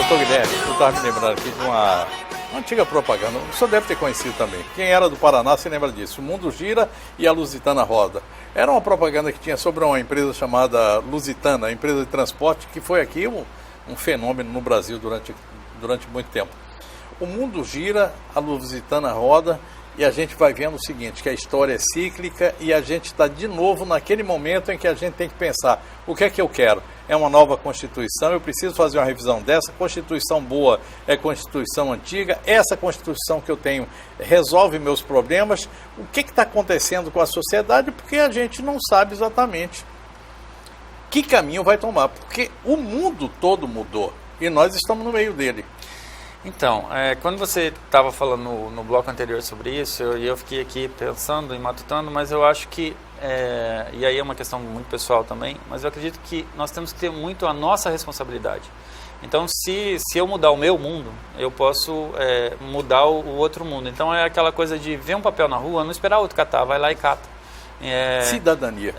Doutor Guilherme, eu estava me lembrando aqui de uma antiga propaganda, o senhor deve ter conhecido também. Quem era do Paraná se lembra disso. O mundo gira e a Lusitana roda. Era uma propaganda que tinha sobre uma empresa chamada Lusitana, a empresa de transporte, que foi aqui um fenômeno no Brasil durante muito tempo. O mundo gira, a Lusitana roda, e a gente vai vendo o seguinte, que a história é cíclica e a gente está de novo naquele momento em que a gente tem que pensar, o que é que eu quero? É uma nova Constituição, eu preciso fazer uma revisão dessa, Constituição boa é Constituição antiga, essa Constituição que eu tenho resolve meus problemas, o que está acontecendo com a sociedade? Porque a gente não sabe exatamente que caminho vai tomar, porque o mundo todo mudou e nós estamos no meio dele. Então, quando você estava falando no bloco anterior sobre isso, eu fiquei aqui pensando e matutando, mas eu acho que, e aí é uma questão muito pessoal também, mas eu acredito que nós temos que ter muito a nossa responsabilidade. Então, se eu mudar o meu mundo, eu posso mudar o outro mundo. Então, é aquela coisa de ver um papel na rua, não esperar o outro catar, vai lá e cata. Cidadania.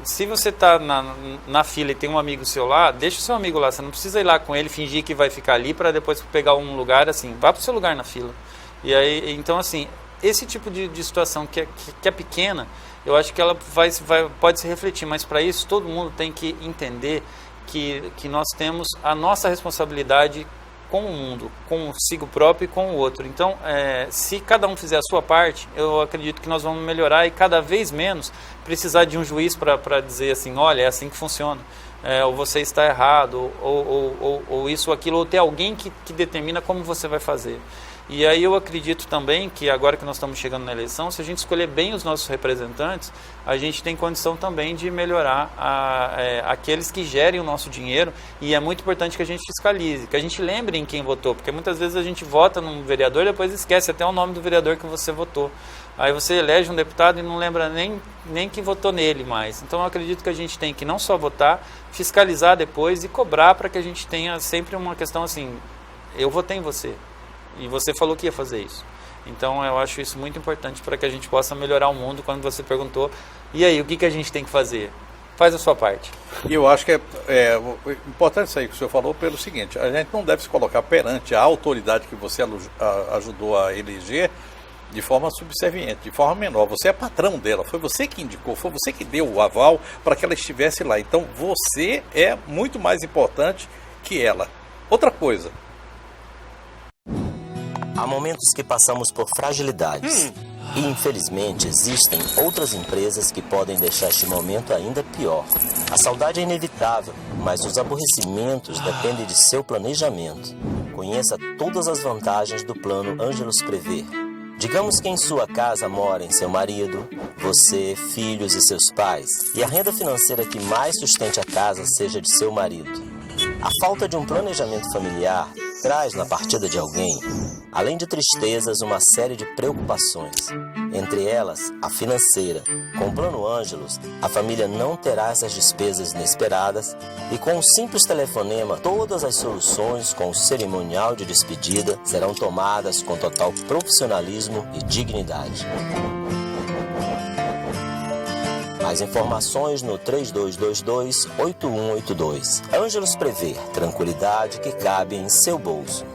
Se você está na fila e tem um amigo seu lá, deixa o seu amigo lá. Você não precisa ir lá com ele, fingir que vai ficar ali para depois pegar um lugar assim. Vá para o seu lugar na fila. E aí, então, assim, esse tipo de situação que é pequena, eu acho que ela pode se refletir. Mas para isso, todo mundo tem que entender que nós temos a nossa responsabilidade com o mundo, consigo próprio e com o outro. Então, se cada um fizer a sua parte, eu acredito que nós vamos melhorar e cada vez menos precisar de um juiz para dizer assim, olha, é assim que funciona, ou você está errado, ou isso ou aquilo, ou ter alguém que determina como você vai fazer. E aí eu acredito também que agora que nós estamos chegando na eleição, se a gente escolher bem os nossos representantes, a gente tem condição também de melhorar aqueles que gerem o nosso dinheiro, e é muito importante que a gente fiscalize, que a gente lembre em quem votou, porque muitas vezes a gente vota num vereador e depois esquece até o nome do vereador que você votou. Aí você elege um deputado e não lembra nem que votou nele mais. Então eu acredito que a gente tem que não só votar, fiscalizar depois e cobrar para que a gente tenha sempre uma questão assim, eu votei em você. E você falou que ia fazer isso. Então eu acho isso muito importante para que a gente possa melhorar o mundo. Quando você perguntou, e aí, o que a gente tem que fazer? Faz a sua parte. E eu acho que é importante isso aí que o senhor falou pelo seguinte, a gente não deve se colocar perante a autoridade que você ajudou a eleger de forma subserviente, de forma menor. Você é patrão dela, foi você que indicou, foi você que deu o aval para que ela estivesse lá. Então você é muito mais importante que ela. Outra coisa, há momentos que passamos por fragilidades. E, infelizmente, existem outras empresas que podem deixar este momento ainda pior. A saudade é inevitável, mas os aborrecimentos dependem de seu planejamento. Conheça todas as vantagens do plano Ângelos Prever. Digamos que em sua casa morem seu marido, você, filhos e seus pais, e a renda financeira que mais sustente a casa seja de seu marido. A falta de um planejamento familiar traz na partida de alguém, além de tristezas, uma série de preocupações. Entre elas, a financeira. Com o Plano Ângelos, a família não terá essas despesas inesperadas e com um simples telefonema, todas as soluções com o cerimonial de despedida serão tomadas com total profissionalismo e dignidade. Mais informações no 3222-8182. Ângelos Prever, tranquilidade que cabe em seu bolso.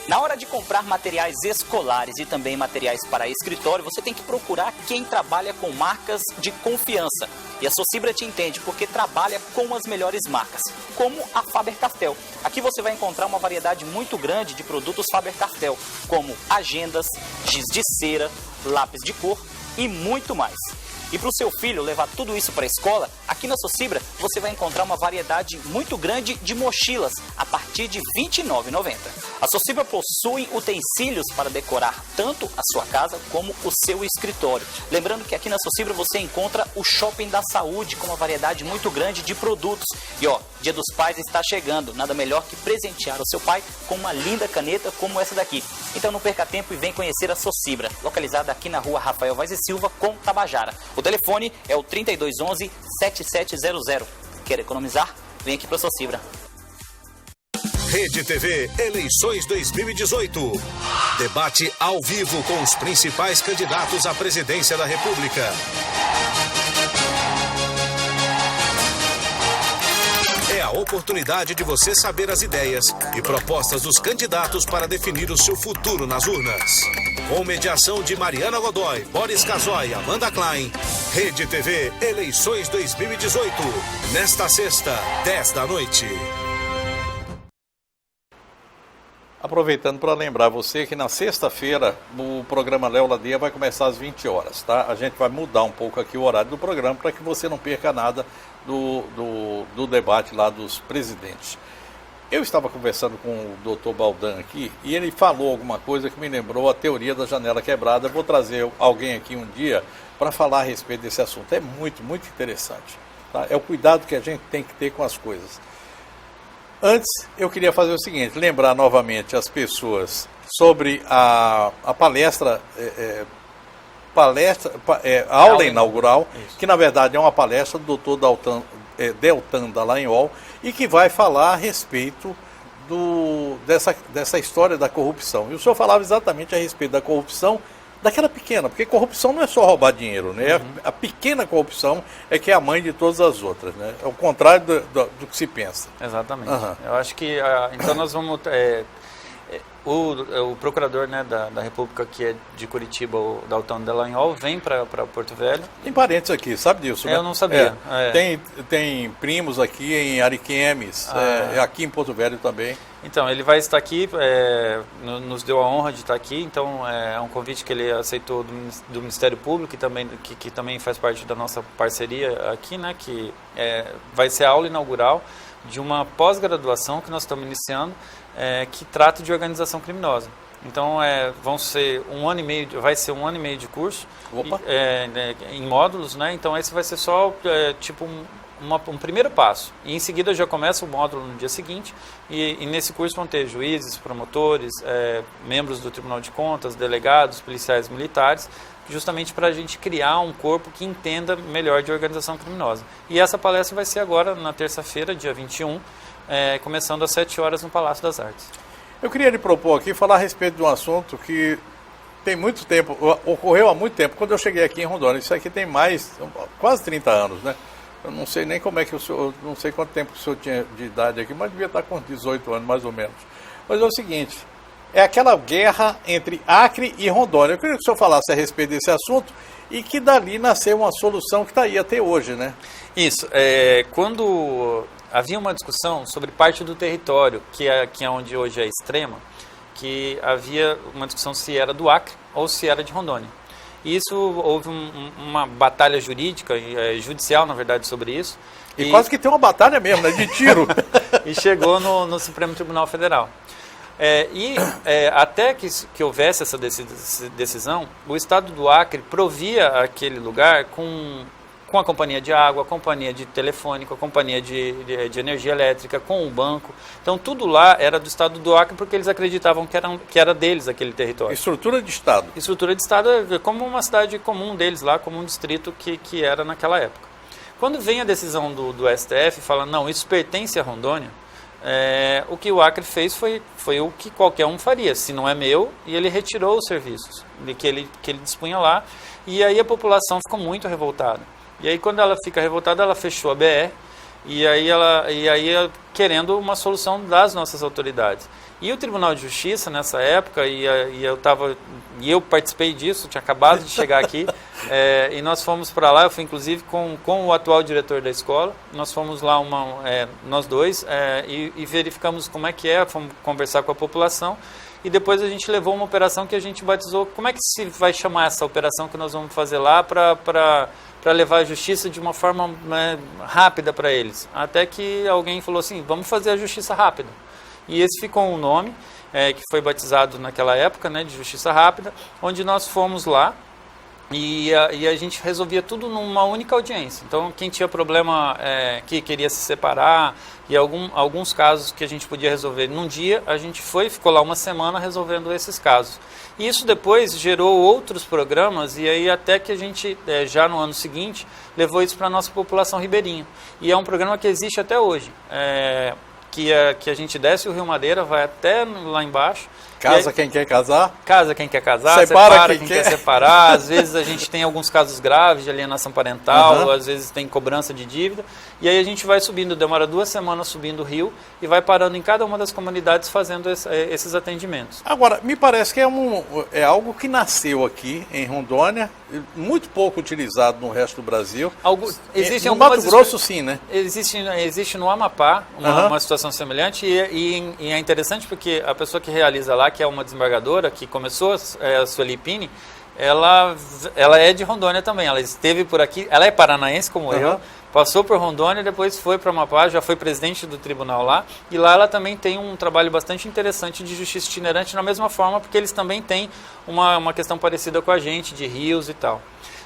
Na hora de comprar materiais escolares e também materiais para escritório, você tem que procurar quem trabalha com marcas de confiança. E a Socibra te entende porque trabalha com as melhores marcas, como a Faber-Castell. Aqui você vai encontrar uma variedade muito grande de produtos Faber-Castell, como agendas, giz de cera, lápis de cor e muito mais. E para o seu filho levar tudo isso para a escola, aqui na Socibra você vai encontrar uma variedade muito grande de mochilas a partir de R$ 29,90. A Socibra possui utensílios para decorar tanto a sua casa como o seu escritório. Lembrando que aqui na Socibra você encontra o Shopping da Saúde com uma variedade muito grande de produtos. E Dia dos Pais está chegando, nada melhor que presentear o seu pai com uma linda caneta como essa daqui. Então não perca tempo e vem conhecer a Socibra, localizada aqui na rua Rafael Vaz e Silva, com Tabajara. O telefone é o 3211-7700. Quer economizar? Vem aqui para a Socibra. Rede TV Eleições 2018. Debate ao vivo com os principais candidatos à presidência da República. É a oportunidade de você saber as ideias e propostas dos candidatos para definir o seu futuro nas urnas. Com mediação de Mariana Godoy, Boris Casoy e Amanda Klein, Rede TV Eleições 2018, nesta sexta, 10 da noite. Aproveitando para lembrar você que na sexta-feira o programa Léo Ladeia vai começar às 20 horas, tá? A gente vai mudar um pouco aqui o horário do programa para que você não perca nada do debate lá dos presidentes. Eu estava conversando com o Dr. Baldan aqui e ele falou alguma coisa que me lembrou a teoria da janela quebrada. Vou trazer alguém aqui um dia para falar a respeito desse assunto. É muito, muito interessante, tá? É o cuidado que a gente tem que ter com as coisas. Antes, eu queria fazer o seguinte, lembrar novamente as pessoas sobre a palestra, a aula inaugural, que na verdade é uma palestra do Dr. Deltan Dallagnol, e que vai falar a respeito dessa história da corrupção. E o senhor falava exatamente a respeito da corrupção, daquela pequena, porque corrupção não é só roubar dinheiro, né? A pequena corrupção é que é a mãe de todas as outras, né? É o contrário do que se pensa. Exatamente. Eu acho que, então nós vamos... O procurador, né, da República, que é de Curitiba, o Deltan Dallagnol, vem para Porto Velho. Tem parentes aqui, sabe disso, né? Eu não sabia. Tem primos aqui em Ariquemes, aqui em Porto Velho também. Então, ele vai estar aqui, nos deu a honra de estar aqui, então é um convite que ele aceitou do Ministério Público, que também faz parte da nossa parceria aqui, né, que vai ser a aula inaugural de uma pós-graduação que nós estamos iniciando, que trata de organização criminosa. Então, vai ser um ano e meio de curso, em módulos, né? Então esse vai ser só tipo um primeiro passo. E em seguida já começa o módulo no dia seguinte, e nesse curso vão ter juízes, promotores, membros do Tribunal de Contas, delegados, policiais militares, justamente para a gente criar um corpo que entenda melhor de organização criminosa. E essa palestra vai ser agora, na terça-feira, dia 21, começando às 7 horas no Palácio das Artes. Eu queria lhe propor aqui, falar a respeito de um assunto que tem muito tempo, ocorreu há muito tempo, quando eu cheguei aqui em Rondônia. Isso aqui tem quase 30 anos, né? Eu não sei nem como é que o senhor, não sei quanto tempo o senhor tinha de idade aqui, mas devia estar com 18 anos, mais ou menos. Mas é o seguinte, é aquela guerra entre Acre e Rondônia. Eu queria que o senhor falasse a respeito desse assunto e que dali nasceu uma solução que está aí até hoje, né? Isso, quando havia uma discussão sobre parte do território, que é onde hoje é Extrema, que havia uma discussão se era do Acre ou se era de Rondônia. E isso, houve uma batalha jurídica, judicial, na verdade, sobre isso. E quase que tem uma batalha mesmo, né? De tiro. E chegou no Supremo Tribunal Federal. Até que houvesse essa decisão, o Estado do Acre provia aquele lugar com a companhia de água, a companhia de telefônica, a companhia de energia elétrica, com o banco. Então, tudo lá era do Estado do Acre, porque eles acreditavam que era deles aquele território. Estrutura de Estado. Estrutura de Estado é como uma cidade comum deles lá, como um distrito que era naquela época. Quando vem a decisão do STF, fala, não, isso pertence a Rondônia, o que o Acre fez foi o que qualquer um faria, se não é meu, e ele retirou os serviços que ele dispunha lá, e aí a população ficou muito revoltada. E aí, quando ela fica revoltada, ela fechou a BR, e aí querendo uma solução das nossas autoridades. E o Tribunal de Justiça, nessa época, e eu participei disso, tinha acabado de chegar aqui, e nós fomos para lá, eu fui inclusive com o atual diretor da escola, nós fomos lá, nós dois, e verificamos como é que fomos conversar com a população, e depois a gente levou uma operação que a gente batizou, como é que se vai chamar essa operação que nós vamos fazer lá para levar a justiça de uma forma rápida para eles. Até que alguém falou assim, vamos fazer a justiça rápida. E esse ficou um nome, que foi batizado naquela época, né, de Justiça Rápida, onde nós fomos lá e a gente resolvia tudo numa única audiência. Então, quem tinha problema que queria se separar, e alguns casos que a gente podia resolver num dia, a gente ficou lá uma semana resolvendo esses casos. E isso depois gerou outros programas, e aí até que a gente, já no ano seguinte, levou isso para a nossa população ribeirinha. E é um programa que existe até hoje, que a gente desce o Rio Madeira, vai até lá embaixo, Casa quem quer casar. Casa quem quer casar, Separa separa quem quem quer quer. separar. Às vezes a gente tem alguns casos graves de alienação parental, às vezes tem cobrança de dívida. E aí a gente vai subindo, demora 2 semanas subindo o rio e vai parando em cada uma das comunidades fazendo esses atendimentos. Agora, me parece que é algo que nasceu aqui em Rondônia, muito pouco utilizado no resto do Brasil. Existem no Mato algumas Grosso, sim, né? Existe no Amapá uma situação semelhante e é interessante porque a pessoa que realiza lá, que é uma desembargadora, que começou, a Sueli Pini, ela é de Rondônia também, ela esteve por aqui, ela é paranaense como eu, passou por Rondônia, depois foi para Amapá, já foi presidente do tribunal lá, e lá ela também tem um trabalho bastante interessante de justiça itinerante, na mesma forma, porque eles também têm uma questão parecida com a gente, de rios e tal.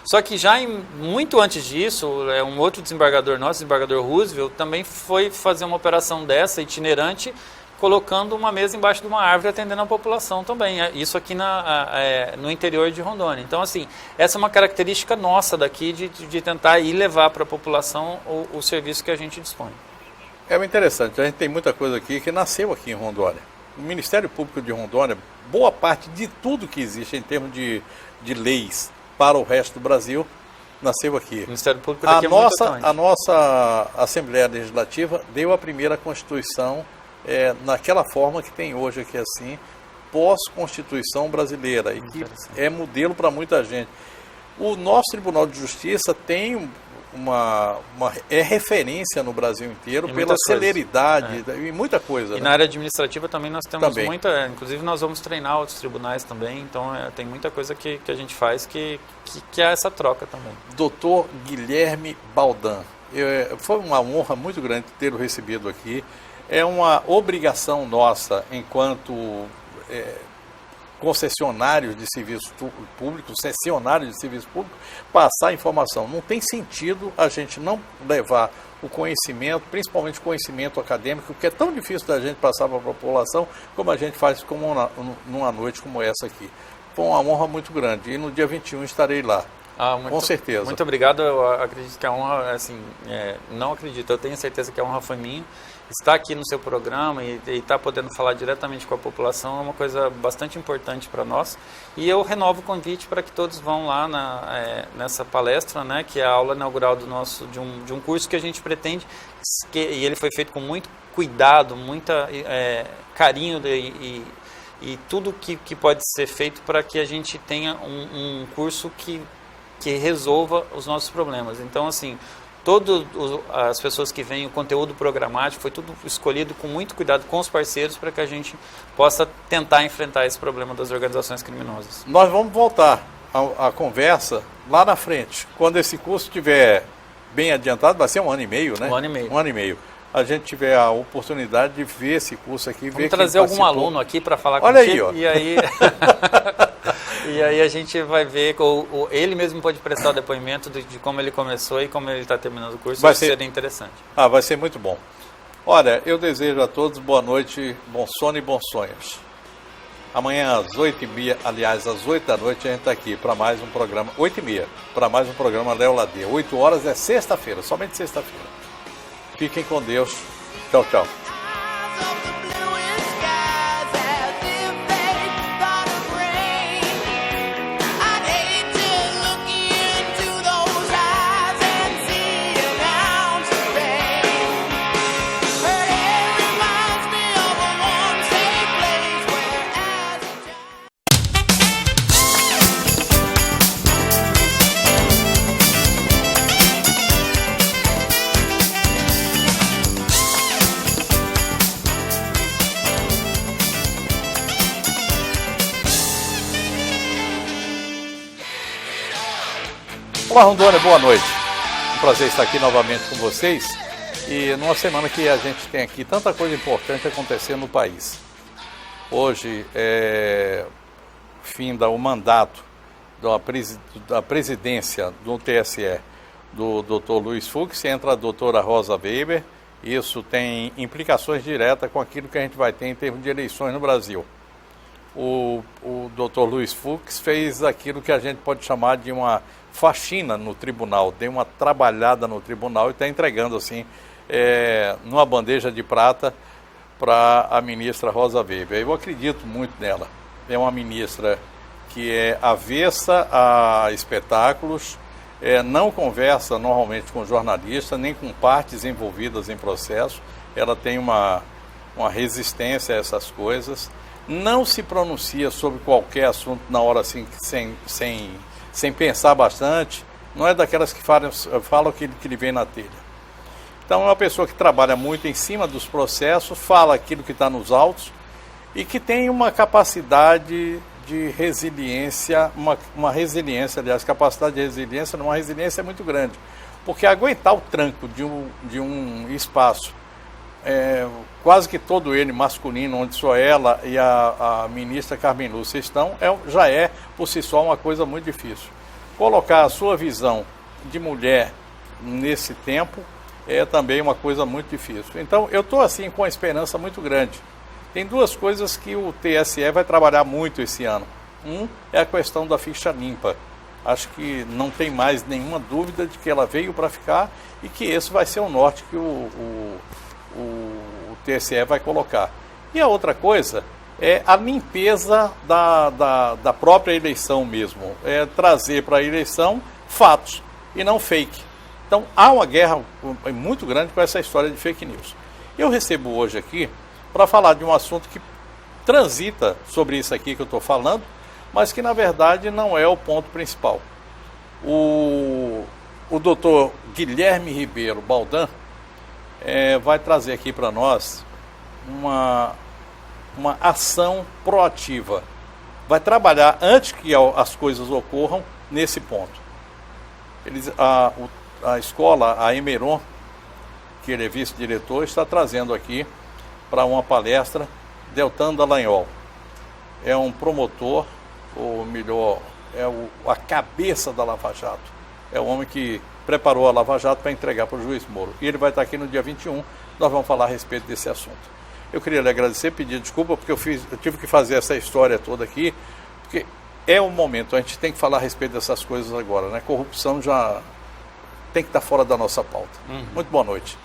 Só que já muito antes disso, um outro desembargador nosso, o desembargador Roosevelt, também foi fazer uma operação dessa, itinerante, colocando uma mesa embaixo de uma árvore atendendo a população também. Isso aqui no interior de Rondônia. Então, assim, essa é uma característica nossa daqui de tentar ir levar para a população o serviço que a gente dispõe. É interessante, a gente tem muita coisa aqui que nasceu aqui em Rondônia. O Ministério Público de Rondônia, boa parte de tudo que existe em termos de leis para o resto do Brasil, nasceu aqui. O Ministério Público daqui é muito atuante. A nossa Assembleia Legislativa deu a primeira Constituição naquela forma que tem hoje aqui assim, pós-Constituição brasileira, e que é modelo para muita gente. O nosso Tribunal de Justiça tem é referência no Brasil inteiro pela celeridade e muita coisa. E na área administrativa também nós temos também. Inclusive nós vamos treinar outros tribunais também, então tem muita coisa que a gente faz que é essa troca também. Doutor Guilherme Baldan, foi uma honra muito grande tê-lo recebido aqui. É uma obrigação nossa, enquanto concessionários de serviço público, cessionários de serviço público, passar informação. Não tem sentido a gente não levar o conhecimento, principalmente o conhecimento acadêmico, que é tão difícil da gente passar para a população, como a gente faz numa noite como essa aqui. Foi uma honra muito grande. E no dia 21 estarei lá. Com certeza. Muito obrigado. Eu acredito que a honra, assim, não acredito, eu tenho certeza que a honra foi minha. Estar aqui no seu programa e estar podendo falar diretamente com a população é uma coisa bastante importante para nós. E eu renovo o convite para que todos vão lá nessa palestra, né, que é a aula inaugural de um curso que a gente pretende, e ele foi feito com muito cuidado, muito carinho e tudo que pode ser feito para que a gente tenha um curso que resolva os nossos problemas. Então, assim, todas as pessoas que vêm, o conteúdo programático, foi tudo escolhido com muito cuidado com os parceiros para que a gente possa tentar enfrentar esse problema das organizações criminosas. Nós vamos voltar à conversa lá na frente. Quando esse curso estiver bem adiantado, vai ser 1 ano e meio, né? 1 ano e meio. 1 ano e meio. A gente tiver a oportunidade de ver esse curso aqui. Vamos trazer algum aluno aqui para falar Olha contigo. Aí, ó. E aí a gente vai ver, ele mesmo pode prestar o depoimento de como ele começou e como ele está terminando o curso. Vai ser interessante. Vai ser muito bom. Olha, eu desejo a todos boa noite, bom sono e bons sonhos. Amanhã às 8h30, aliás, às 8 da noite, a gente está aqui para mais um programa, 8h30, para mais um programa Léo Ladeia. 8 horas é sexta-feira, somente sexta-feira. Fiquem com Deus. Tchau, tchau. Olá, Rondônia, boa noite. Um prazer estar aqui novamente com vocês e numa semana que a gente tem aqui tanta coisa importante acontecendo no país. Hoje finda o mandato da presidência do TSE do Dr. Luiz Fux, entra a doutora Rosa Weber. Isso tem implicações diretas com aquilo que a gente vai ter em termos de eleições no Brasil. O Dr. Luiz Fux fez aquilo que a gente pode chamar de uma faxina no tribunal, deu uma trabalhada no tribunal e está entregando assim, numa bandeja de prata, para a ministra Rosa Weber. Eu acredito muito nela. É uma ministra que é avessa a espetáculos, não conversa normalmente com jornalistas, nem com partes envolvidas em processo. Ela tem uma resistência a essas coisas. Não se pronuncia sobre qualquer assunto na hora assim, sem pensar bastante. Não é daquelas que falam que lhe vem na telha. Então é uma pessoa que trabalha muito em cima dos processos, fala aquilo que está nos autos e que tem uma capacidade de resiliência, uma resiliência, aliás, capacidade de resiliência, uma resiliência muito grande. Porque aguentar o tranco de um espaço, quase que todo ele masculino, onde só ela e a ministra Carmen Lúcia estão, já é por si só uma coisa muito difícil. Colocar a sua visão de mulher nesse tempo é também uma coisa muito difícil. Então, eu estou assim com uma esperança muito grande. Tem duas coisas que o TSE vai trabalhar muito esse ano. É a questão da ficha limpa. Acho que não tem mais nenhuma dúvida de que ela veio para ficar e que esse vai ser o norte que o TSE vai colocar. E a outra coisa é a limpeza da própria eleição mesmo. É trazer para a eleição fatos e não fake. Então, há uma guerra muito grande com essa história de fake news. Eu recebo hoje aqui para falar de um assunto que transita sobre isso aqui que eu estou falando, mas que, na verdade, não é o ponto principal. O doutor Guilherme Ribeiro Baldan vai trazer aqui para nós uma ação proativa. Vai trabalhar antes que as coisas ocorram nesse ponto. A escola, a Emeron, que ele é vice-diretor, está trazendo aqui para uma palestra Deltan Dallagnol. É um promotor, ou melhor, a cabeça da Lava Jato. É o homem que preparou a Lava Jato para entregar para o juiz Moro. E ele vai estar aqui no dia 21, nós vamos falar a respeito desse assunto. Eu queria lhe agradecer, pedir desculpa, porque eu tive que fazer essa história toda aqui, porque é o momento, a gente tem que falar a respeito dessas coisas agora, né? Corrupção já tem que estar fora da nossa pauta. Muito boa noite.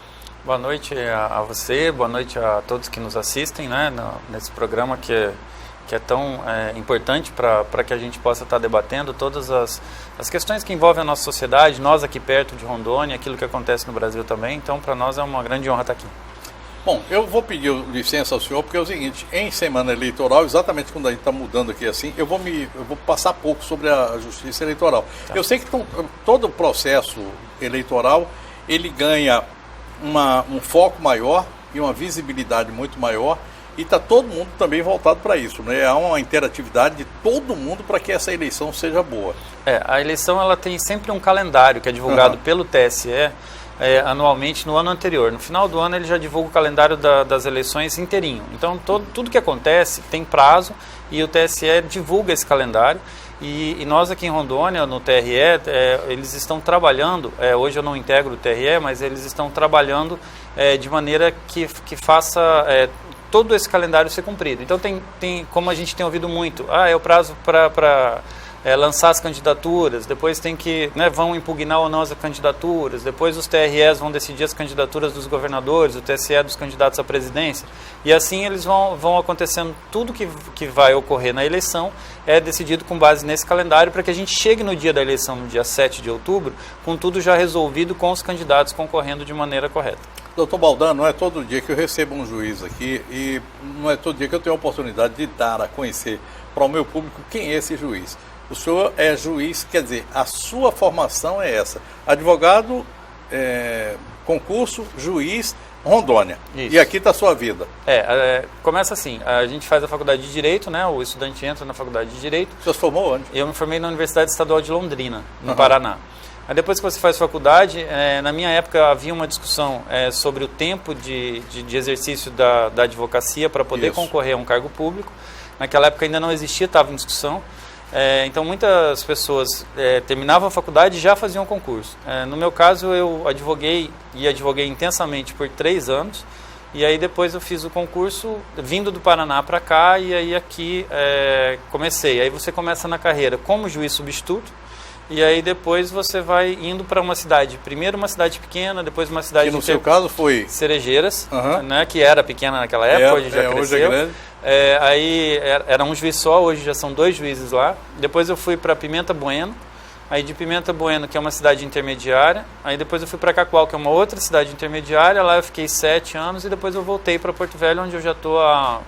Boa noite a você, boa noite a todos que nos assistem, né, nesse programa que é tão importante para que a gente possa estar debatendo todas as questões que envolvem a nossa sociedade, nós aqui perto de Rondônia, aquilo que acontece no Brasil também. Então, para nós é uma grande honra estar aqui. Bom, eu vou pedir licença ao senhor, porque é o seguinte, em semana eleitoral, exatamente quando a gente está mudando aqui assim, eu vou passar pouco sobre a justiça eleitoral. Tá. Eu sei que todo o processo eleitoral, ele ganha um foco maior e uma visibilidade muito maior, e está todo mundo também voltado para isso, né? Há uma interatividade de todo mundo para que essa eleição seja boa. A eleição ela tem sempre um calendário que é divulgado pelo TSE, anualmente no ano anterior. No final do ano ele já divulga o calendário das eleições inteirinho. Então tudo que acontece tem prazo e o TSE divulga esse calendário. E nós aqui em Rondônia, no TRE, eles estão trabalhando, hoje eu não integro o TRE, mas eles estão trabalhando de maneira que faça todo esse calendário ser cumprido. Então tem como a gente tem ouvido muito, é o prazo para lançar as candidaturas, depois tem que, vão impugnar ou não as candidaturas, depois os TREs vão decidir as candidaturas dos governadores, o TSE dos candidatos à presidência, e assim eles vão acontecendo, tudo que vai ocorrer na eleição é decidido com base nesse calendário, para que a gente chegue no dia da eleição, no dia 7 de outubro, com tudo já resolvido, com os candidatos concorrendo de maneira correta. Doutor Baldan, não é todo dia que eu recebo um juiz aqui e não é todo dia que eu tenho a oportunidade de dar a conhecer para o meu público quem é esse juiz. O senhor é juiz, quer dizer, a sua formação é essa. Advogado, concurso, juiz, Rondônia. Isso. E aqui está a sua vida. Começa assim, a gente faz a faculdade de Direito, né? O estudante entra na faculdade de Direito. O senhor se formou onde? Eu me formei na Universidade Estadual de Londrina, no Paraná. Aí depois que você faz faculdade, na minha época havia uma discussão sobre o tempo de exercício da advocacia para poder concorrer a um cargo público. Naquela época ainda não existia, estava em discussão. Então muitas pessoas terminavam a faculdade e já faziam concurso. No meu caso eu advoguei intensamente por 3 anos, e aí depois eu fiz o concurso vindo do Paraná para cá, e aí aqui comecei. Aí você começa na carreira como juiz substituto, e aí depois você vai indo para uma cidade, primeiro uma cidade pequena, depois uma cidade... Que no seu caso foi... Cerejeiras, né, que era pequena naquela época, hoje já cresceu. Hoje é grande. Aí era um juiz só, hoje já são 2 juízes lá. Depois eu fui para Pimenta Bueno, aí de Pimenta Bueno, que é uma cidade intermediária, aí depois eu fui para Cacoal, que é uma outra cidade intermediária, lá eu fiquei 7 anos e depois eu voltei para Porto Velho, onde eu já estou há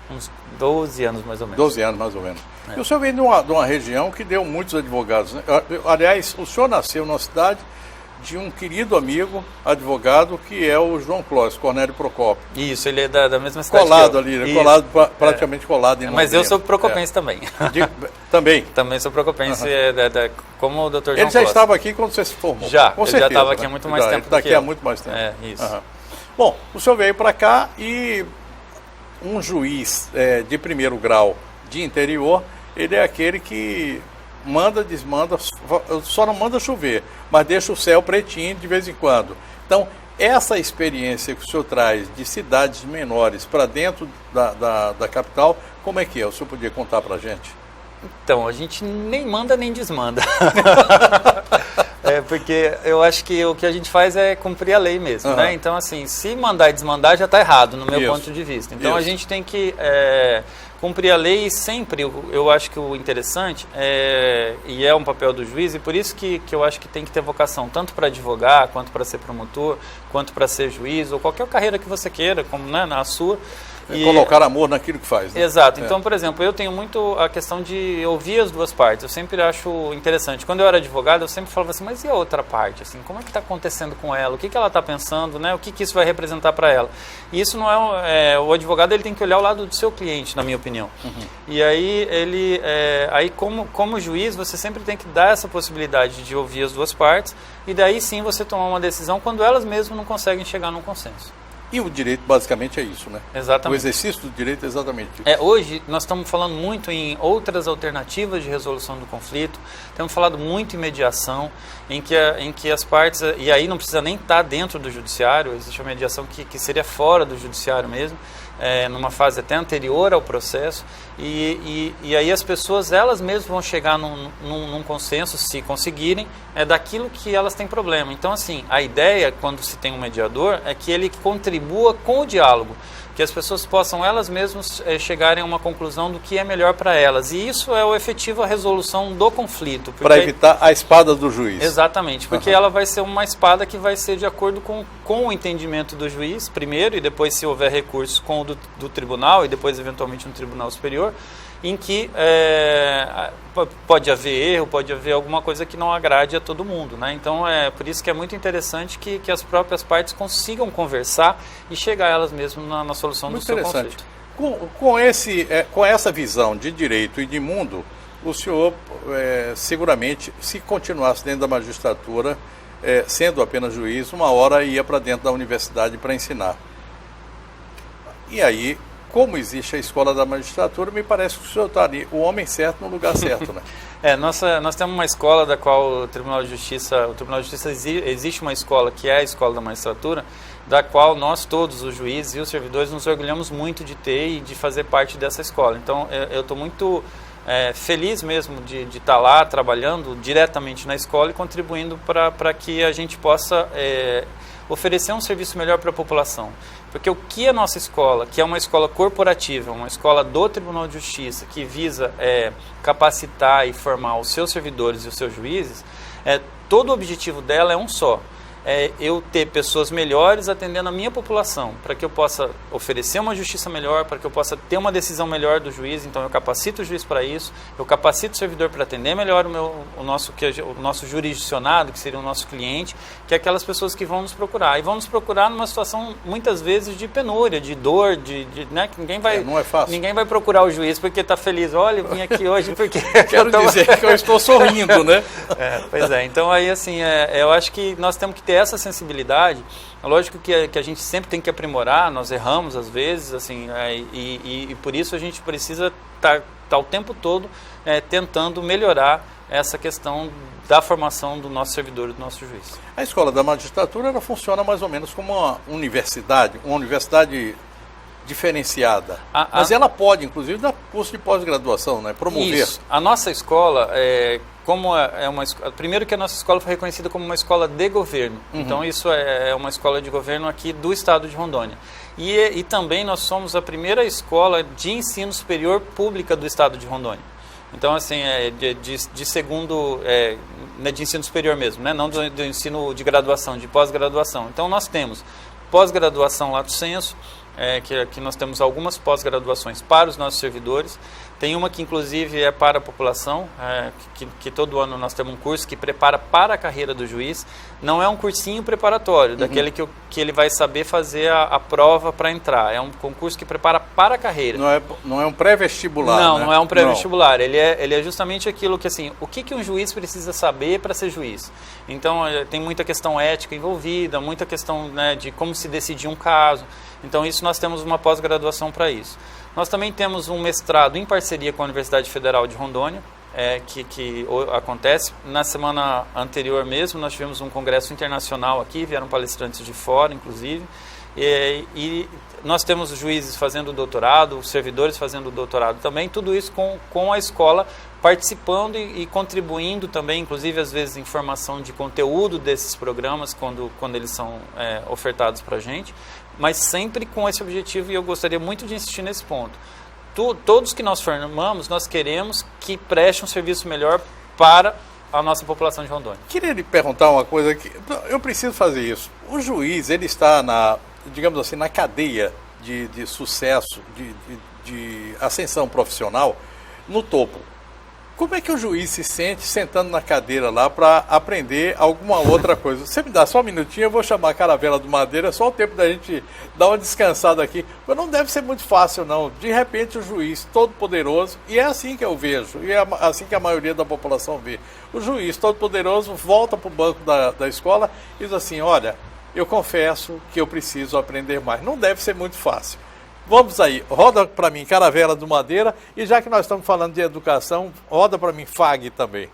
uns 12 anos mais ou menos. 12 anos mais ou menos. E o senhor vem de uma região que deu muitos advogados, né? Aliás, o senhor nasceu numa cidade de um querido amigo, advogado, que é o João Clóvis, Cornélio Procópio. Isso, ele é da mesma cidade colado que eu. ali, né? Isso. Colado, praticamente colado em Londrina. Mas eu sou procopense também. Também? Também sou procopense, como o Dr. João Clóvis. Ele já estava aqui quando você se formou? Já, com ele certeza, já estava aqui há muito mais tempo do que eu. Está aqui há muito mais tempo. Isso. Bom, o senhor veio para cá e um juiz de primeiro grau de interior, ele é aquele que manda, desmanda, só não manda chover, mas deixa o céu pretinho de vez em quando. Então, essa experiência que o senhor traz de cidades menores para dentro da capital, como é que é? O senhor podia contar para a gente? Então, a gente nem manda nem desmanda. Porque eu acho que o que a gente faz é cumprir a lei mesmo, né? Então, assim, se mandar e desmandar já está errado, no meu ponto de vista. Então, a gente tem que cumprir a lei e sempre, eu acho que o interessante, e é um papel do juiz, e por isso que eu acho que tem que ter vocação, tanto para advogar, quanto para ser promotor, quanto para ser juiz, ou qualquer carreira que você queira, como na sua. Colocar amor naquilo que faz. Né? Exato. Então, por exemplo, eu tenho muito a questão de ouvir as duas partes. Eu sempre acho interessante. Quando eu era advogado, eu sempre falava assim, mas e a outra parte? Assim, como é que está acontecendo com ela? O que ela está pensando? Né? O que isso vai representar para ela? E isso não o advogado ele tem que olhar o lado do seu cliente, na minha opinião. E aí, como juiz, você sempre tem que dar essa possibilidade de ouvir as duas partes e daí sim você tomar uma decisão quando elas mesmas não conseguem chegar num consenso. E o direito basicamente é isso, né? Exatamente. O exercício do direito é exatamente isso. Hoje nós estamos falando muito em outras alternativas de resolução do conflito, temos falado muito em mediação, em que as partes, e aí não precisa nem estar dentro do judiciário, existe uma mediação que seria fora do judiciário mesmo, numa fase até anterior ao processo, e aí as pessoas elas mesmas vão chegar num consenso, se conseguirem, daquilo que elas têm problema. Então, assim, a ideia, quando se tem um mediador, é que ele contribua com o diálogo, que as pessoas possam elas mesmas chegarem a uma conclusão do que é melhor para elas. E isso é o efetivo a resolução do conflito. Para evitar a espada do juiz. Exatamente, porque ela vai ser uma espada que vai ser de acordo com o entendimento do juiz, primeiro, e depois, se houver recursos, com o do tribunal, e depois, eventualmente, no tribunal superior, em que pode haver erro, pode haver alguma coisa que não agrade a todo mundo, né? Então, por isso que é muito interessante que as próprias partes consigam conversar e chegar elas mesmas na solução muito do seu conflito. Com essa visão de direito e de mundo, o senhor seguramente, se continuasse dentro da magistratura, sendo apenas juiz, uma hora ia para dentro da universidade para ensinar. E aí, como existe a escola da magistratura, me parece que o senhor está ali, o homem certo no lugar certo, né? Nós temos uma escola da qual o Tribunal de Justiça existe uma escola que é a escola da magistratura, da qual nós todos, os juízes e os servidores, nos orgulhamos muito de ter e de fazer parte dessa escola. Então, eu estou muito feliz mesmo de estar lá trabalhando diretamente na escola e contribuindo para que a gente possa oferecer um serviço melhor para a população. Porque o que a nossa escola, que é uma escola corporativa, uma escola do Tribunal de Justiça, que visa capacitar e formar os seus servidores e os seus juízes, todo o objetivo dela é um só. Eu ter pessoas melhores atendendo a minha população, para que eu possa oferecer uma justiça melhor, para que eu possa ter uma decisão melhor do juiz. Então eu capacito o juiz para isso, eu capacito o servidor para atender melhor o nosso jurisdicionado, que seria o nosso cliente, que é aquelas pessoas que vão nos procurar. E vão nos procurar numa situação, muitas vezes, de penúria, de dor, né? Que não é fácil. Ninguém vai procurar o juiz porque está feliz. Olha, eu vim aqui hoje porque... Quero dizer que eu estou sorrindo, né? Pois é. Então aí, assim, eu acho que nós temos que ter essa sensibilidade. É lógico que a gente sempre tem que aprimorar, nós erramos às vezes, assim, e por isso a gente precisa estar o tempo todo tentando melhorar essa questão da formação do nosso servidor e do nosso juiz. A escola da magistratura ela funciona mais ou menos como uma universidade diferenciada. Mas ela pode, inclusive, dar curso de pós-graduação, né? Promover. Isso. A nossa escola, primeiro que a nossa escola foi reconhecida como uma escola de governo. Então, isso é uma escola de governo aqui do estado de Rondônia. E também nós somos a primeira escola de ensino superior pública do estado de Rondônia. Então, assim, de segundo, de ensino superior mesmo, né? Não do ensino de graduação, de pós-graduação. Então, nós temos pós-graduação lato sensu, que nós temos algumas pós-graduações para os nossos servidores. Tem uma que, inclusive, é para a população, que todo ano nós temos um curso que prepara para a carreira do juiz. Não é um cursinho preparatório, daquele que ele vai saber fazer a prova para entrar. É um concurso que prepara para a carreira. Não é um pré-vestibular, Não, né? Não é um pré-vestibular. Ele é justamente aquilo que, assim, o que um juiz precisa saber para ser juiz. Então, tem muita questão ética envolvida, muita questão, né, de como se decidir um caso. Então, isso nós temos uma pós-graduação para isso. Nós também temos um mestrado em parceria com a Universidade Federal de Rondônia, que acontece. Na semana anterior mesmo, nós tivemos um congresso internacional aqui, vieram palestrantes de fora, inclusive, e nós temos juízes fazendo doutorado, servidores fazendo doutorado também, tudo isso com a escola participando e contribuindo também, inclusive às vezes em formação de conteúdo desses programas quando eles são ofertados para a gente, mas sempre com esse objetivo, e eu gostaria muito de insistir nesse ponto. Todos que nós formamos, nós queremos que preste um serviço melhor para a nossa população de Rondônia. Queria lhe perguntar uma coisa, que eu preciso fazer isso. O juiz, ele está digamos assim, na cadeia de sucesso, de ascensão profissional, no topo. Como é que o juiz se sente sentando na cadeira lá para aprender alguma outra coisa? Você me dá só um minutinho, eu vou chamar a Caravela do Madeira, só o tempo da gente dar uma descansada aqui. Mas não deve ser muito fácil, não. De repente o juiz todo poderoso, e é assim que eu vejo, e é assim que a maioria da população vê. O juiz todo poderoso volta para o banco da escola e diz assim, olha, eu confesso que eu preciso aprender mais. Não deve ser muito fácil. Vamos aí, roda para mim Caravela do Madeira, e já que nós estamos falando de educação, roda para mim FAG também.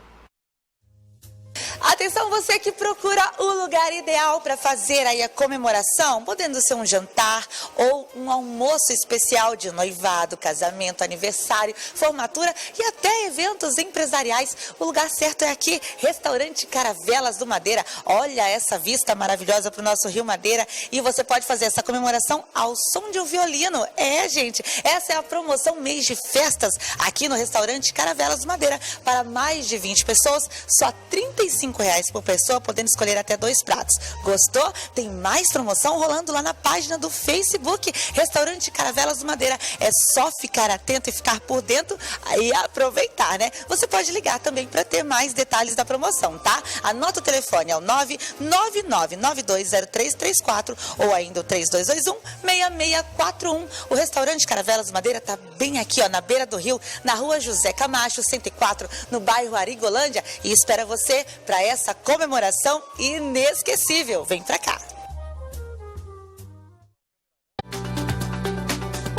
Atenção, você que procura o lugar ideal para fazer aí a comemoração, podendo ser um jantar ou um almoço especial de noivado, casamento, aniversário, formatura e até eventos empresariais. O lugar certo é aqui, Restaurante Caravelas do Madeira. Olha essa vista maravilhosa para o nosso Rio Madeira, e você pode fazer essa comemoração ao som de um violino. Gente, essa é a promoção mês de festas aqui no Restaurante Caravelas do Madeira. Para mais de 20 pessoas, só R$ 35,00 por pessoa, podendo escolher até 2 pratos. Gostou? Tem mais promoção rolando lá na página do Facebook Restaurante Caravelas do Madeira. É só ficar atento e ficar por dentro e aproveitar, né? Você pode ligar também para ter mais detalhes da promoção, tá? Anota o telefone, é o 999920334 ou ainda o 3221-6641. O Restaurante Caravelas do Madeira tá bem aqui, ó, na beira do rio, na rua José Camacho, 104, no bairro Arigolândia, e espera você para essa comemoração inesquecível. Vem pra cá.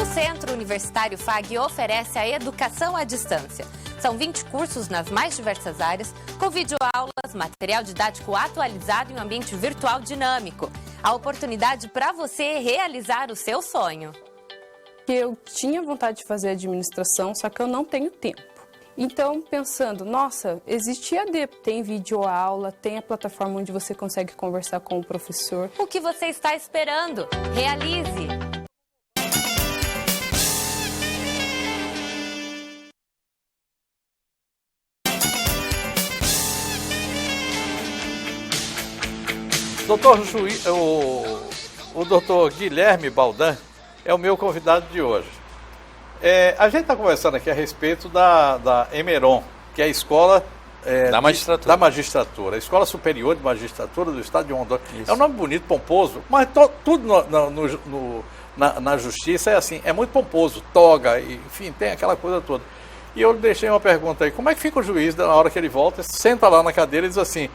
O Centro Universitário FAG oferece a educação à distância. São 20 cursos nas mais diversas áreas, com videoaulas, material didático atualizado em um ambiente virtual dinâmico. A oportunidade para você realizar o seu sonho. Eu tinha vontade de fazer administração, só que eu não tenho tempo. Então, pensando, nossa, existe EAD, tem videoaula, tem a plataforma onde você consegue conversar com o professor. O que você está esperando? Realize! O doutor Guilherme Baldan é o meu convidado de hoje. A gente está conversando aqui a respeito da Emeron, que é a escola da magistratura, a Escola Superior de Magistratura do Estado de Rondônia. Isso. É um nome bonito, pomposo, mas tudo na justiça é assim, é muito pomposo, toga, enfim, tem aquela coisa toda. E eu deixei uma pergunta aí, como é que fica o juiz na hora que ele volta, senta lá na cadeira e diz assim,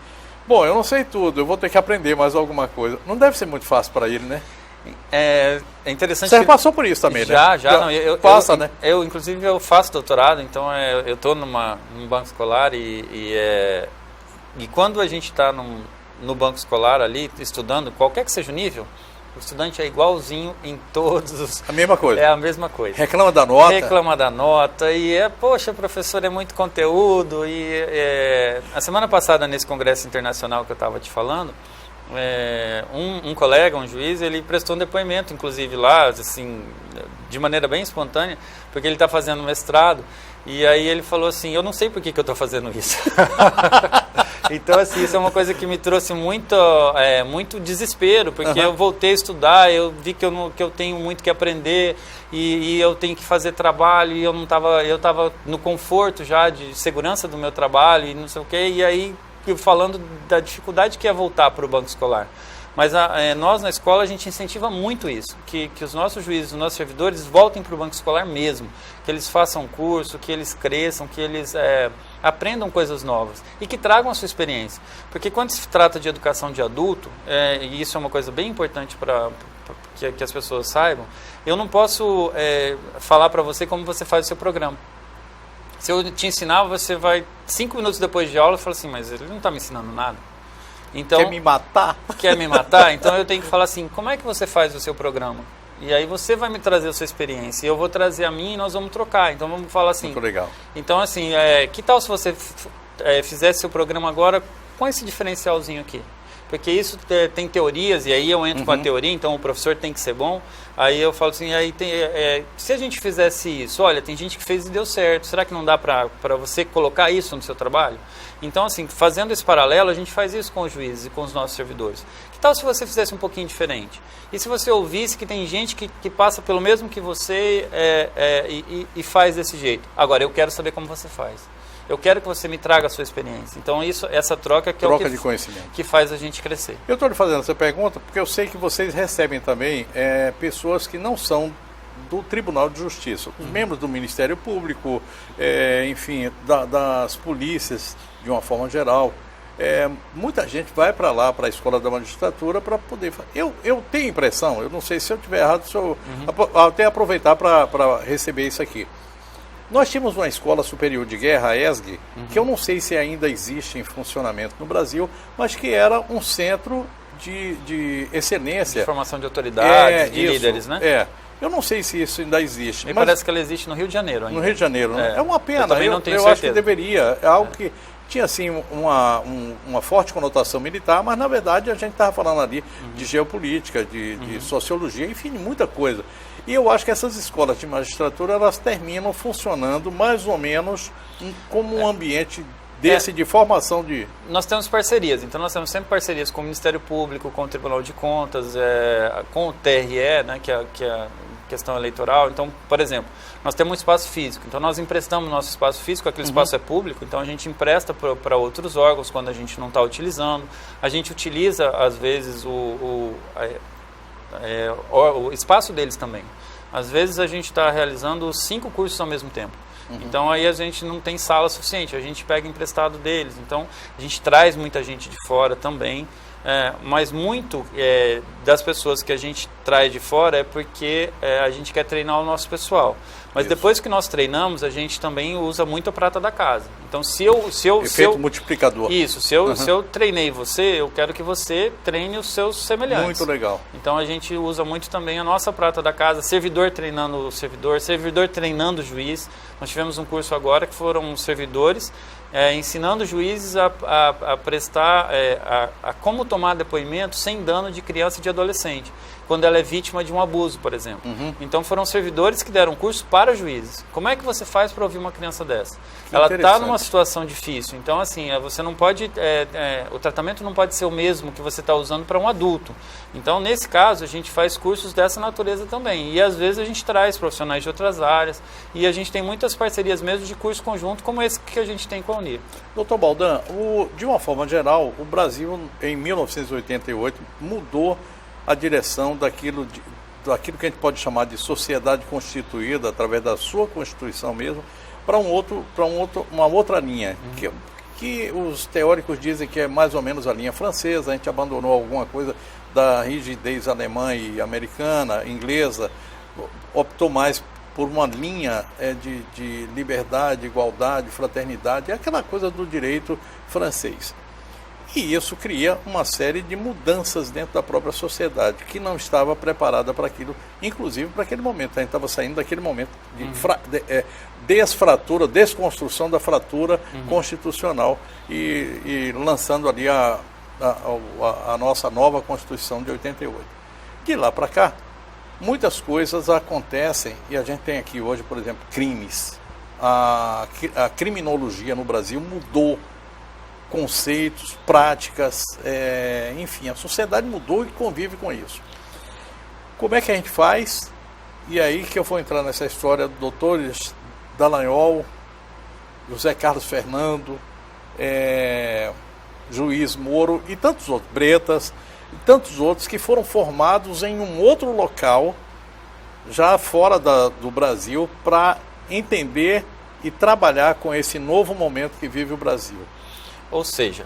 bom, eu não sei tudo, eu vou ter que aprender mais alguma coisa. Não deve ser muito fácil para ele, né? É interessante. Você passou por isso também, né? Já. Não, né? Inclusive, eu faço doutorado, então eu estou num banco escolar e quando a gente está no banco escolar ali, estudando, qualquer que seja o nível, O estudante é igualzinho em todos os... A mesma coisa. É a mesma coisa. Reclama da nota. Reclama da nota poxa, professor, é muito conteúdo. A semana passada, nesse congresso internacional que eu estava te falando, um colega, um juiz, ele prestou um depoimento, inclusive lá, assim, de maneira bem espontânea, porque ele está fazendo mestrado, e aí ele falou assim, eu não sei por que eu estou fazendo isso. Então, assim, isso é uma coisa que me trouxe muito desespero, porque eu voltei a estudar, eu vi que eu tenho muito que aprender, e eu tenho que fazer trabalho, e eu estava no conforto já de segurança do meu trabalho, e não sei o quê, e aí falando da dificuldade que é voltar para o banco escolar. Mas nós na escola a gente incentiva muito isso, que os nossos juízes, os nossos servidores voltem para o banco escolar mesmo, que eles façam curso, que eles cresçam, que eles aprendam coisas novas e que tragam a sua experiência. Porque quando se trata de educação de adulto, e isso é uma coisa bem importante para que as pessoas saibam, eu não posso falar para você como você faz o seu programa. Se eu te ensinar, você vai 5 minutos depois de aula e fala assim, mas ele não está me ensinando nada. Então, quer me matar? Quer me matar? Então eu tenho que falar assim, como é que você faz o seu programa? E aí você vai me trazer a sua experiência, e eu vou trazer a minha e nós vamos trocar. Então vamos falar assim. Muito legal. Então assim, que tal se você fizesse seu programa agora com esse diferencialzinho aqui? Porque isso tem teorias, e aí eu entro com a teoria, então o professor tem que ser bom. Aí eu falo assim, se a gente fizesse isso, olha, tem gente que fez e deu certo, será que não dá para você colocar isso no seu trabalho? Então, assim, fazendo esse paralelo, a gente faz isso com os juízes e com os nossos servidores. Que tal se você fizesse um pouquinho diferente? E se você ouvisse que tem gente que passa pelo mesmo que você e faz desse jeito? Agora, eu quero saber como você faz. Eu quero que você me traga a sua experiência. Então, essa troca que troca é o de conhecimento que faz a gente crescer. Eu estou lhe fazendo essa pergunta porque eu sei que vocês recebem também pessoas que não são do Tribunal de Justiça, os membros do Ministério Público, enfim, das polícias, de uma forma geral. Muita gente vai para lá, para a Escola da Magistratura, para poder... Eu tenho impressão, eu não sei se eu estiver errado, se eu até aproveitar para receber isso aqui. Nós tínhamos uma Escola Superior de Guerra, a ESG, que eu não sei se ainda existe em funcionamento no Brasil, mas que era um centro de excelência. De formação de autoridades, de líderes, né? Eu não sei se isso ainda existe. Me parece que ela existe no Rio de Janeiro ainda. No Rio de Janeiro, né? É uma pena. Eu também não tenho eu certeza. Acho que deveria. É algo que tinha, assim, uma forte conotação militar, mas, na verdade, a gente estava falando ali de geopolítica, de sociologia, enfim, muita coisa. E eu acho que essas escolas de magistratura, elas terminam funcionando mais ou menos como um ambiente de formação de... Nós temos parcerias, então nós temos sempre parcerias com o Ministério Público, com o Tribunal de Contas, com o TRE, né, que é a questão eleitoral. Então, por exemplo, nós temos um espaço físico, então nós emprestamos nosso espaço físico, aquele espaço é público, então a gente empresta para outros órgãos quando a gente não está utilizando. A gente utiliza, às vezes, o espaço deles também. Às vezes a gente está realizando 5 cursos ao mesmo tempo. Então aí a gente não tem sala suficiente, a gente pega emprestado deles. Então a gente traz muita gente de fora também. Mas muito das pessoas que a gente traz de fora é porque a gente quer treinar o nosso pessoal. Mas depois que nós treinamos, a gente também usa muito a prata da casa. Então, efeito multiplicador. Isso, se eu treinei você, eu quero que você treine os seus semelhantes. Muito legal. Então, a gente usa muito também a nossa prata da casa, servidor treinando o servidor treinando o juiz. Nós tivemos um curso agora que foram servidores ensinando juízes a prestar, a como tomar depoimento sem dano de criança e de adolescente, quando ela é vítima de um abuso, por exemplo. Então foram servidores que deram curso para juízes. Como é que você faz para ouvir uma criança dessa? Ela está numa situação difícil, então assim, você não pode, o tratamento não pode ser o mesmo que você está usando para um adulto. Então nesse caso a gente faz cursos dessa natureza também, e às vezes a gente traz profissionais de outras áreas, e a gente tem muitas parcerias mesmo de curso conjunto, como esse que a gente tem com a Unir. Doutor Baldan, de uma forma geral, o Brasil em 1988 mudou a direção daquilo que a gente pode chamar de sociedade constituída, através da sua Constituição mesmo, para uma outra linha, que os teóricos dizem que é mais ou menos a linha francesa. A gente abandonou alguma coisa da rigidez alemã e americana, inglesa, optou mais por uma linha de liberdade, igualdade, fraternidade, aquela coisa do direito francês. E isso cria uma série de mudanças dentro da própria sociedade, que não estava preparada para aquilo, inclusive para aquele momento. A gente estava saindo daquele momento de desfratura, desconstrução da fratura constitucional e lançando ali a nossa nova Constituição de 88. De lá para cá, muitas coisas acontecem e a gente tem aqui hoje, por exemplo, crimes. A criminologia no Brasil mudou conceitos, práticas, enfim, a sociedade mudou e convive com isso. Como é que a gente faz? E aí que eu vou entrar nessa história do doutores Dallagnol, José Carlos Fernando, Juiz Moro e tantos outros, Bretas, e tantos outros que foram formados em um outro local, já fora do Brasil, para entender e trabalhar com esse novo momento que vive o Brasil. Ou seja,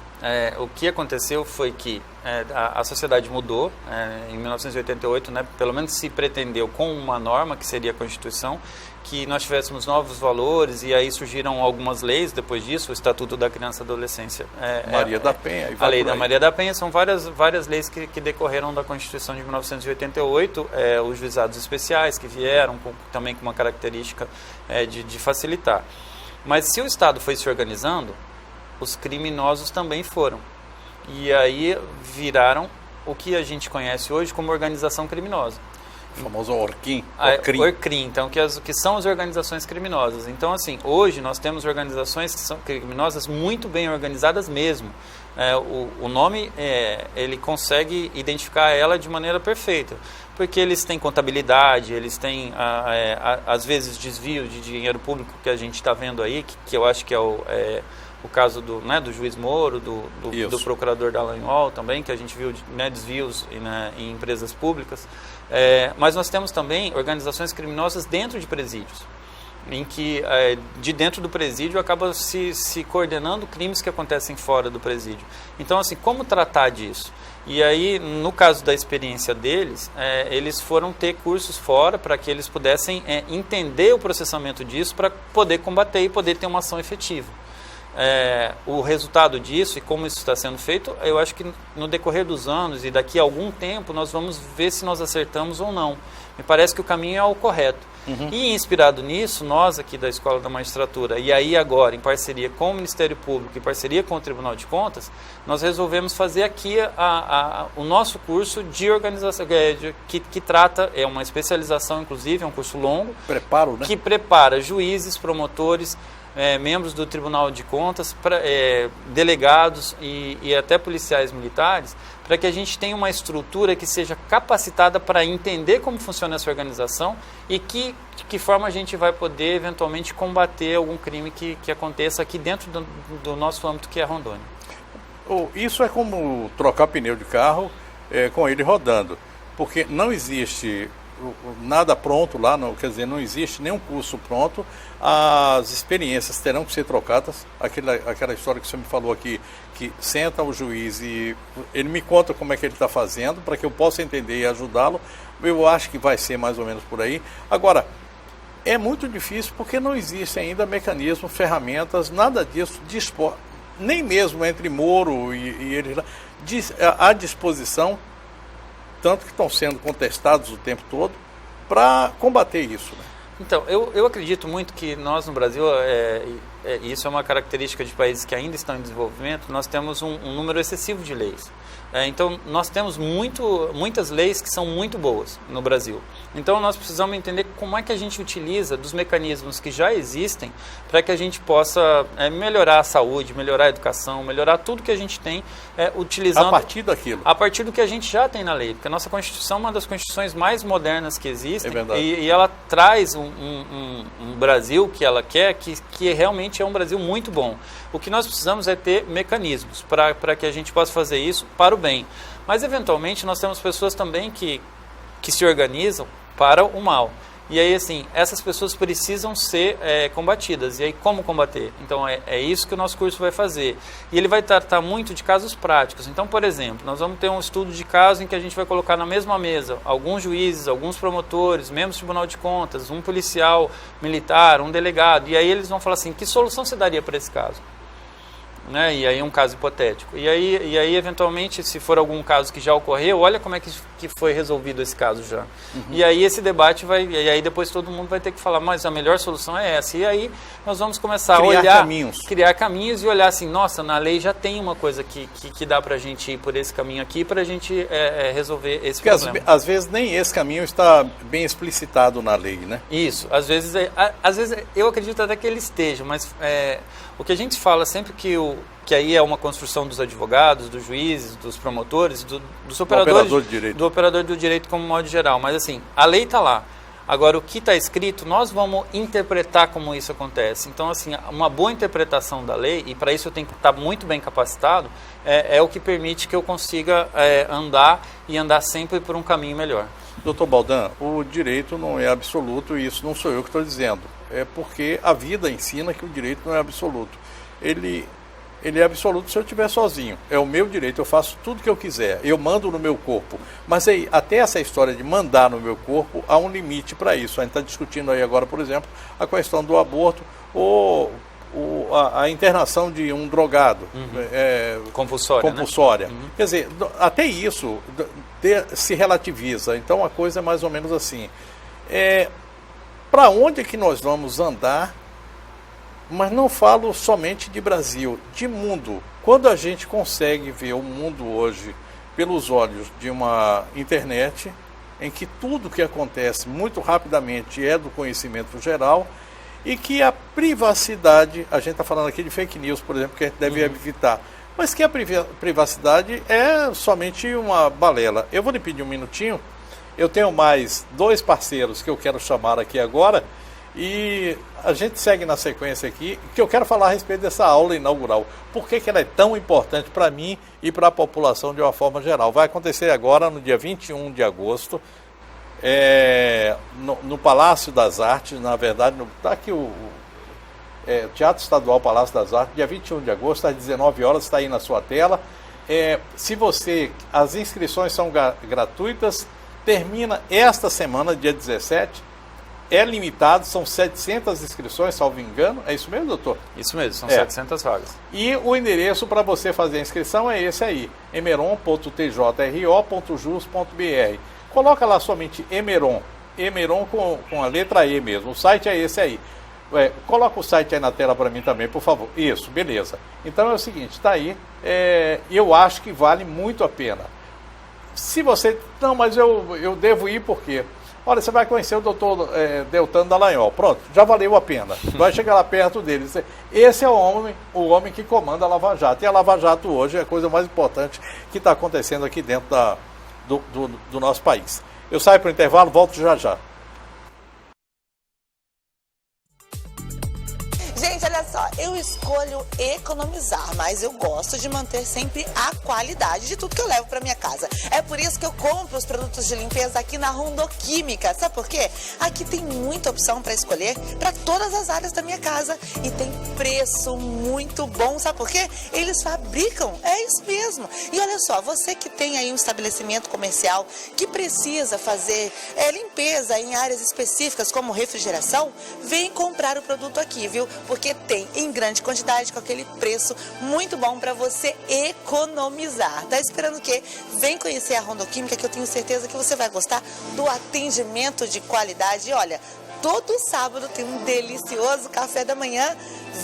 o que aconteceu foi que a sociedade mudou em 1988, né, pelo menos se pretendeu com uma norma, que seria a Constituição, que nós tivéssemos novos valores, e aí surgiram algumas leis depois disso, o Estatuto da Criança e Adolescência. Maria da Penha. A lei da Maria da Penha, são várias leis que decorreram da Constituição de 1988, os juizados especiais que vieram também com uma característica de facilitar. Mas se o Estado foi se organizando, os criminosos também foram. E aí viraram o que a gente conhece hoje como organização criminosa. O famoso ORCRIM. ORCRIM, então, que são as organizações criminosas. Então, assim, hoje nós temos organizações que são criminosas muito bem organizadas mesmo. O nome, ele consegue identificar ela de maneira perfeita, porque eles têm contabilidade, eles têm, às vezes, desvio de dinheiro público, que a gente está vendo aí, que eu acho que é o caso do juiz Moro, do procurador Dallagnol também, que a gente viu desvios em empresas públicas. Mas nós temos também organizações criminosas dentro de presídios, em que de dentro do presídio acaba se coordenando crimes que acontecem fora do presídio. Então, assim, como tratar disso? E aí, no caso da experiência deles, eles foram ter cursos fora para que eles pudessem entender o processamento disso para poder combater e poder ter uma ação efetiva. O resultado disso e como isso está sendo feito, eu acho que no decorrer dos anos e daqui a algum tempo nós vamos ver se nós acertamos ou não. Me parece que o caminho é o correto. E inspirado nisso, nós aqui da Escola da Magistratura, e aí agora em parceria com o Ministério Público, em parceria com o Tribunal de Contas, nós resolvemos fazer aqui o nosso curso de organização, que trata, é uma especialização inclusive, é um curso longo, que prepara juízes, promotores, membros do Tribunal de Contas, delegados e até policiais militares, para que a gente tenha uma estrutura que seja capacitada para entender como funciona essa organização e de que forma a gente vai poder eventualmente combater algum crime que aconteça aqui dentro do nosso âmbito, que é Rondônia. Isso é como trocar pneu de carro com ele rodando, porque não existe nada pronto lá, não existe nenhum curso pronto, as experiências terão que ser trocadas, aquela história que você me falou aqui, que senta o juiz e ele me conta como é que ele está fazendo, para que eu possa entender e ajudá-lo, eu acho que vai ser mais ou menos por aí. Agora, é muito difícil porque não existe ainda mecanismo, ferramentas, nada disso, nem mesmo entre Moro e ele à disposição, tanto que estão sendo contestados o tempo todo, para combater isso, né? Então, eu acredito muito que nós no Brasil, isso é uma característica de países que ainda estão em desenvolvimento, nós temos um número excessivo de leis. Então, nós temos muitas leis que são muito boas no Brasil. Então, nós precisamos entender como é que a gente utiliza dos mecanismos que já existem para que a gente possa melhorar a saúde, melhorar a educação, melhorar tudo que a gente tem utilizando... A partir daquilo. A partir do que a gente já tem na lei. Porque a nossa Constituição é uma das constituições mais modernas que existem. É verdade. E ela traz um Brasil que ela quer, que realmente é um Brasil muito bom. O que nós precisamos é ter mecanismos para que a gente possa fazer isso para o bem. Mas, eventualmente, nós temos pessoas também que se organizam para o mal. E aí, assim, essas pessoas precisam ser combatidas. E aí, como combater? Então, é isso que o nosso curso vai fazer. E ele vai tratar muito de casos práticos. Então, por exemplo, nós vamos ter um estudo de caso em que a gente vai colocar na mesma mesa alguns juízes, alguns promotores, membros do Tribunal de Contas, um policial militar, um delegado. E aí eles vão falar assim, que solução você daria para esse caso? né? E aí um caso hipotético. E aí, eventualmente, se for algum caso que já ocorreu, olha como é que foi resolvido esse caso já. E aí esse debate e aí depois todo mundo vai ter que falar, mas a melhor solução é essa. E aí nós vamos começar a olhar, criar caminhos e olhar assim, nossa, na lei já tem uma coisa que dá pra gente ir por esse caminho aqui, pra gente resolver esse problema. Às vezes nem esse caminho está bem explicitado na lei, né? Isso, às vezes eu acredito até que ele esteja, mas o que a gente fala sempre que aí é uma construção dos advogados, dos juízes, dos promotores, dos operadores, do operador do direito como modo geral, mas assim, a lei está lá. Agora, o que está escrito, nós vamos interpretar como isso acontece. Então, assim, uma boa interpretação da lei, e para isso eu tenho que estar muito bem capacitado, é o que permite que eu consiga andar sempre por um caminho melhor. Doutor Baldan, o direito não é absoluto, e isso não sou eu que estou dizendo. É porque a vida ensina que o direito não é absoluto. Ele é absoluto se eu estiver sozinho. É o meu direito, eu faço tudo que eu quiser. Eu mando no meu corpo. Mas aí, até essa história de mandar no meu corpo, há um limite para isso. A gente está discutindo aí agora, por exemplo, a questão do aborto ou a internação de um drogado. Compulsória. Né? Quer dizer, até isso se relativiza. Então a coisa é mais ou menos assim. Para onde é que nós vamos andar? Mas não falo somente de Brasil, de mundo. Quando a gente consegue ver o mundo hoje pelos olhos de uma internet, em que tudo que acontece muito rapidamente é do conhecimento geral, e que a privacidade, a gente está falando aqui de fake news, por exemplo, que a gente deve evitar, mas que a privacidade é somente uma balela. Eu vou lhe pedir um minutinho, eu tenho mais 2 parceiros que eu quero chamar aqui agora, e a gente segue na sequência aqui, que eu quero falar a respeito dessa aula inaugural. Por que ela é tão importante para mim e para a população de uma forma geral? Vai acontecer agora, no dia 21 de agosto, no Palácio das Artes, na verdade, está aqui o Teatro Estadual Palácio das Artes, dia 21 de agosto, às 19 horas, está aí na sua tela. As inscrições são gratuitas, termina esta semana, dia 17, é limitado, são 700 inscrições, salvo engano. É isso mesmo, doutor? Isso mesmo, são 700 vagas. E o endereço para você fazer a inscrição é esse aí, emeron.tjro.jus.br. Coloca lá somente Emeron com a letra E mesmo. O site é esse aí. Coloca o site aí na tela para mim também, por favor. Isso, beleza. Então é o seguinte, está aí. Eu acho que vale muito a pena. Se você... Não, mas eu devo ir por quê? Olha, você vai conhecer o doutor Deltan Dallagnol. Pronto, já valeu a pena. Vai chegar lá perto dele. Esse é o homem que comanda a Lava Jato. E a Lava Jato hoje é a coisa mais importante que está acontecendo aqui dentro do nosso país. Eu saio para o intervalo, volto já já. Gente, olha só, eu escolho economizar, mas eu gosto de manter sempre a qualidade de tudo que eu levo para minha casa. É por isso que eu compro os produtos de limpeza aqui na Rondoquímica. Sabe por quê? Aqui tem muita opção para escolher para todas as áreas da minha casa e tem preço muito bom. Sabe por quê? Eles fabricam, é isso mesmo. E olha só, você que tem aí um estabelecimento comercial que precisa fazer limpeza em áreas específicas como refrigeração, vem comprar o produto aqui, viu? Porque tem em grande quantidade com aquele preço muito bom para você economizar. Tá esperando o quê? Vem conhecer a Rondoquímica, que eu tenho certeza que você vai gostar do atendimento de qualidade. E olha, todo sábado tem um delicioso café da manhã,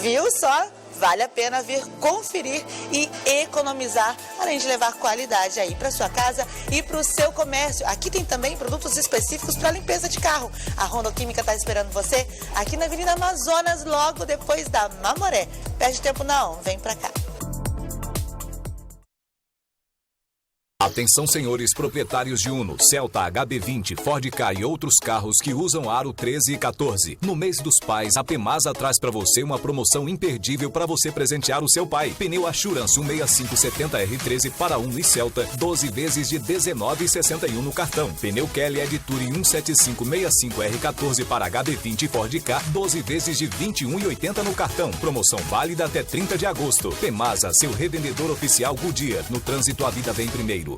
viu só? Vale a pena vir conferir e economizar, além de levar qualidade aí para sua casa e para o seu comércio. Aqui tem também produtos específicos para limpeza de carro. A Rondoquímica está esperando você aqui na Avenida Amazonas, logo depois da Mamoré. Perde tempo não, vem para cá. Atenção, senhores proprietários de Uno, Celta, HB20, Ford Ka e outros carros que usam aro 13 e 14. No mês dos pais, a Pemasa traz para você uma promoção imperdível para você presentear o seu pai. Pneu Assurance 16570R13 para Uno e Celta, 12 vezes de R$19,61 no cartão. Pneu Kelly Ed Touring 17565R14 para HB20 e Ford Ka, 12 vezes de R$21,80 no cartão. Promoção válida até 30 de agosto. Pemasa, seu revendedor oficial Goodyear. No trânsito, a vida vem primeiro.